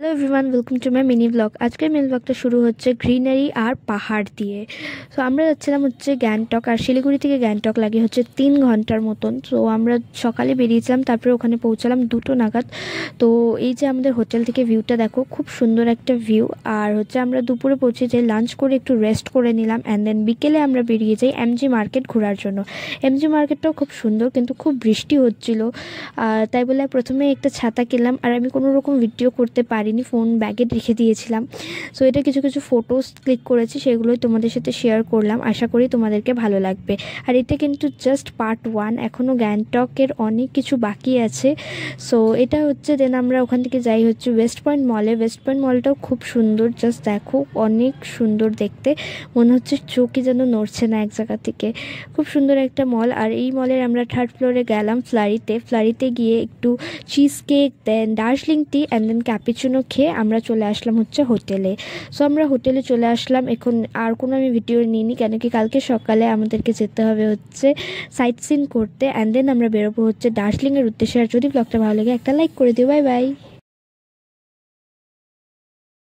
Hello everyone, welcome to my mini blog. আজকের mini ব্লগটা শুরু হচ্ছে গ্রিনারি আর পাহাড় দিয়ে। সো আমরা যাচ্ছিলাম হচ্ছে গ্যাংটক, আর শিলিগুড়ি থেকে গ্যাংটক লাগে হচ্ছে 3 ঘন্টার মতন। সো আমরা সকালে বেরিয়েছিলাম, তারপরে ওখানে পৌঁছালাম 2টো নাগাদ। তো এই যে আমাদের হোটেল থেকে ভিউটা দেখো, খুব সুন্দর একটা ভিউ। আর হচ্ছে আমরা দুপুরে পৌঁছে যাই, লাঞ্চ করে একটু রেস্ট করে নিলাম, অ্যান্ড দেন বিকেলে আমরা বেরিয়ে যাই এমজি মার্কেট ঘোরার জন্য। এমজি মার্কেটটাও খুব সুন্দর, কিন্তু খুব বৃষ্টি হচ্ছিল, তাই বলে প্রথমে একটা ছাতা কিনলাম। আর আমি কোনো রকম ভিডিও করতে পারিনি, ফোন ব্যাগে রেখে দিয়েছিলাম। সো এটা কিছু কিছু ফটোস ক্লিক করেছি, সেগুলোই তোমাদের সাথে শেয়ার করলাম। আশা করি তোমাদেরকে ভালো লাগবে। আর এটা কিন্তু জাস্ট পার্ট 1, এখনও গ্যাংটকের অনেক কিছু বাকি আছে। সো এটা হচ্ছে দেন আমরা ওখান থেকে যাই হচ্ছে ওয়েস্ট পয়েন্ট মলে। ওয়েস্ট পয়েন্ট মলটাও খুব সুন্দর, জাস্ট দেখো অনেক সুন্দর দেখতে, মনে হচ্ছে চোখে যেন নড়ছে না এক জায়গা থেকে। খুব সুন্দর একটা মল। আর এই মলের আমরা 3rd ফ্লোরে গেলাম ফ্লারিতে গিয়ে একটু cheesecake, then Darjeeling tea and then cappuccino খেয়ে আমরা চলে আসলাম হচ্ছে হোটেলে। সো আমরা হোটেলে চলে আসলাম। এখন আর কোনো আমি ভিডিও নিইনি, কেন কি কালকে সকালে আমাদেরকে যেতে হবে হচ্ছে সাইট সিন করতে, অ্যান্ড দেন আমরা বেরোবো হচ্ছে দার্জিলিংয়ের উদ্দেশ্যে। আর যদি ব্লগটা ভালো লাগে একটা লাইক করে দিও। Bye bye.